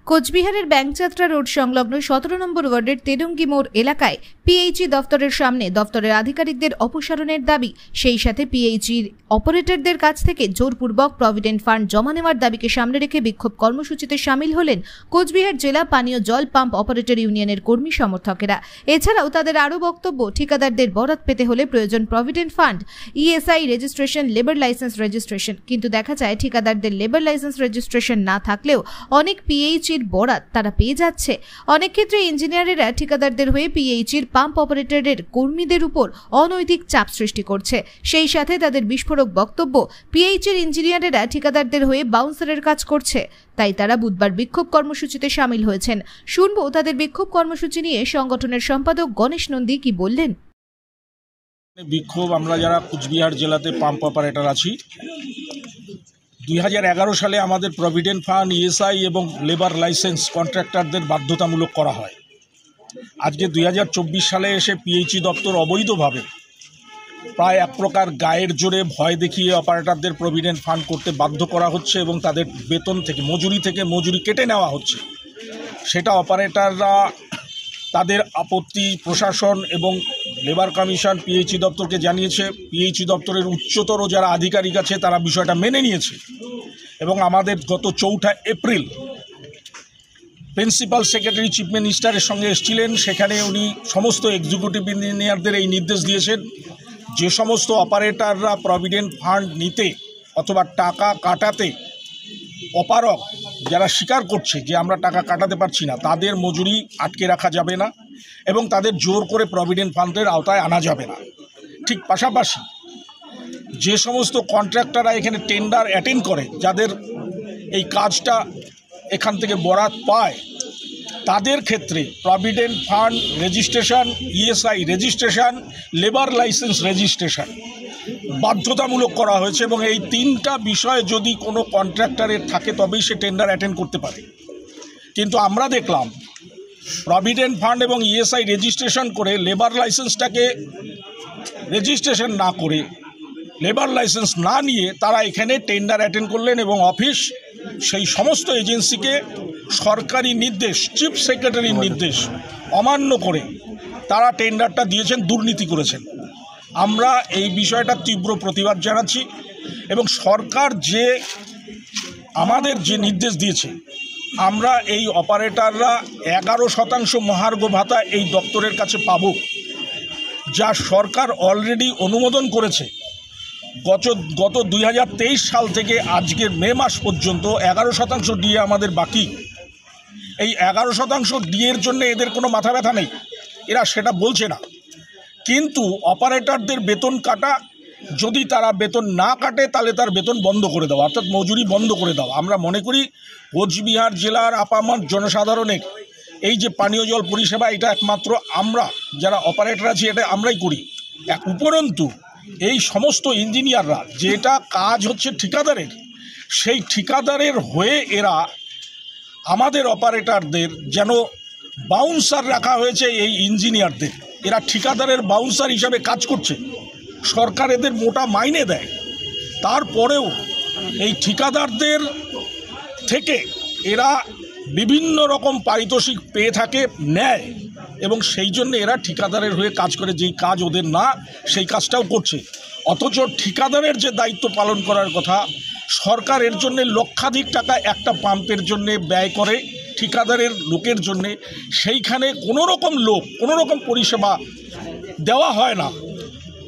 কোচবিহারের ব্যাংকযাত্রা রোড সংলগ্ন 17 নম্বর ওয়ার্ডের তেরঙ্গি মোড় এলাকায় পিএইচই দফতরের সামনে দফতরের আধিকারিকদের অপসারণের দাবি, সেই সাথে পিএইচির অপারেটরদের কাছ থেকে জোরপূর্বক প্রভিডেন্ট ফান্ড জমা নেওয়ার দাবিকে সামনে রেখে বিক্ষোভ কর্মসূচিতে সামিল হলেন কোচবিহার জেলা পানীয় জল পাম্প অপারেটর ইউনিয়নের কর্মী সমর্থকেরা। এছাড়াও তাদের আরও বক্তব্য, ঠিকাদারদের বরাত পেতে হলে প্রয়োজন provident fund, ESI registration, labour licence registration. কিন্তু দেখা যায় ঠিকাদারদের লেবার লাইসেন্স রেজিস্ট্রেশন না থাকলেও অনেক পিএইচির বরাত তারা পেয়ে যাচ্ছে। অনেক ক্ষেত্রে ইঞ্জিনিয়ারেরা ঠিকাদারদের হয়ে পিএইচির পাম্প অপারেটরের কর্মীদের উপর অনৈতিক চাপ সৃষ্টি করছে। সেই সাথে তাদের বিস্ফোরক বক্তব্য, পিএইচির ইঞ্জিনিয়ারেরা ঠিকাদারদের হয়ে বাউন্সারের কাজ করছে। তাই তারা বুধবার বিক্ষোভ কর্মসূচিতে সামিল হয়েছেন। শুনবো তাদের বিক্ষোভ কর্মসূচি নিয়ে সংগঠনের সম্পাদক গণেশ নন্দী কি বললেন। বিক্ষোভ আমরা যারা কোচবিহার জেলাতে পাম্প অপারেটর আছি, 2011 সালে আমাদের প্রভিডেন্ট ফান্ড, ইএসআই এবং লেবার লাইসেন্স কন্ট্রাক্টরদের বাধ্যতামূলক করা হয়। আজকে 2024 সালে এসে পিএইচই দপ্তর অবৈধভাবে প্রায় এক প্রকার গায়ের জোরে ভয় দেখিয়ে অপারেটরদের প্রভিডেন্ট ফান্ড করতে বাধ্য করা হচ্ছে এবং তাদের বেতন থেকে মজুরি কেটে নেওয়া হচ্ছে। সেটা অপারেটররা তাদের আপত্তি প্রশাসন এবং লেবার কমিশন পিএইচই দপ্তরকে জানিয়েছে। পিএইচই দপ্তরের উচ্চতর যারা আধিকারিক আছে তারা বিষয়টা মেনে নিয়েছে এবং আমাদের গত 4 এপ্রিল প্রিন্সিপাল সেক্রেটারি চিফ মিনিস্টারের সঙ্গে এসেছিলেন। সেখানে উনি সমস্ত এক্সিকিউটিভ ইঞ্জিনিয়ারদের এই নির্দেশ দিয়েছেন, যে সমস্ত অপারেটররা প্রভিডেন্ট ফান্ড নিতে অথবা টাকা কাটাতে অপারগ, যারা স্বীকার করছে যে আমরা টাকা কাটাতে পারছি না, তাদের মজুরি আটকে রাখা যাবে না এবং তাদের জোর করে প্রভিডেন্ট ফান্ডের আওতায় আনা যাবে না। ঠিক পাশাপাশি যে সমস্ত কন্ট্রাক্টররা এখানে টেন্ডার অ্যাটেন্ড করে, যাদের এই কাজটা এখান থেকে বরাত পায়, তাদের ক্ষেত্রে provident fund registration, ESI registration, labour licence registration বাধ্যতামূলক করা হয়েছে এবং এই 3টা বিষয় যদি কোনো কন্ট্রাক্টরের থাকে তবেই সে টেন্ডার অ্যাটেন্ড করতে পারে। কিন্তু আমরা দেখলাম প্রভিডেন্ট ফান্ড এবং ইএসআই রেজিস্ট্রেশন করে লেবার লাইসেন্সটাকে রেজিস্ট্রেশন না করে, লেবার লাইসেন্স না নিয়ে তারা এখানে টেন্ডার অ্যাটেন্ড করলেন এবং অফিস সেই সমস্ত এজেন্সিকে সরকারি নির্দেশ, চিফ সেক্রেটারির নির্দেশ অমান্য করে তারা টেন্ডারটা দিয়েছেন, দুর্নীতি করেছেন। আমরা এই বিষয়টা তীব্র প্রতিবাদ জানাচ্ছি এবং সরকার যে আমাদের যে নির্দেশ দিয়েছে, আমরা এই অপারেটররা 11% মহার্ঘ ভাতা এই দপ্তরের কাছে পাব, যা সরকার অলরেডি অনুমোদন করেছে। গত 2023 সাল থেকে আজকের মে মাস পর্যন্ত 11% ডিএ আমাদের বাকি। এই 11% ডিএর জন্য এদের কোনো মাথা ব্যথা নেই, এরা সেটা বলছে না। কিন্তু অপারেটরদের বেতন কাটা, যদি তারা বেতন না কাটে তাহলে তার বেতন বন্ধ করে দেওয়া, অর্থাৎ মজুরি বন্ধ করে দেওয়া। আমরা মনে করি কোচবিহার জেলার আপামর জনসাধারণের এই যে পানীয় জল পরিষেবা, এটা একমাত্র আমরা যারা অপারেটর আছি এটা আমরাই করি। উপরন্তু এই সমস্ত ইঞ্জিনিয়াররা, যেটা কাজ হচ্ছে ঠিকাদারের, সেই ঠিকাদারের হয়ে এরা আমাদের অপারেটরদের যেন বাউন্সার রাখা হয়েছে। এই ইঞ্জিনিয়ারদের এরা ঠিকাদারের বাউন্সার হিসাবে কাজ করছে, সরকার এদের মোটা মাইনে দেয়, তারপরেও এই ঠিকাদারদের থেকে এরা বিভিন্ন রকম পারিতোষিক পেয়ে থাকে, নেয় এবং সেই জন্য এরা ঠিকাদারের হয়ে কাজ করে, যেই কাজ ওদের না সেই কাজটাও করছে। অথচ ঠিকাদারের যে দায়িত্ব পালন করার কথা, সরকার এর জন্য লক্ষাধিক টাকা একটা পাম্পের জন্য ব্যয় করে ঠিকাদারের লোকের জন্যে, সেইখানে কোনো রকম পরিষেবা দেওয়া হয় না।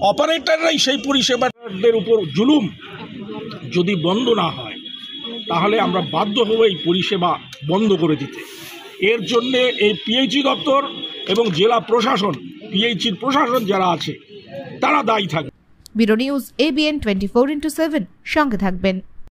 অপারেটররাই সেই পরিষেবাদের উপর জুলুম যদি বন্ধ না হয় তাহলে আমরা বাধ্য হব এই পরিষেবা বন্ধ করে দিতে। এর জন্যে এই পিএইচই দপ্তর এবং জেলা প্রশাসন, পিএইচির প্রশাসন যারা আছে তারা দায়ী থাকবে। ব্যুরো নিউজ, ABN 24/7, সঙ্গে থাকবেন।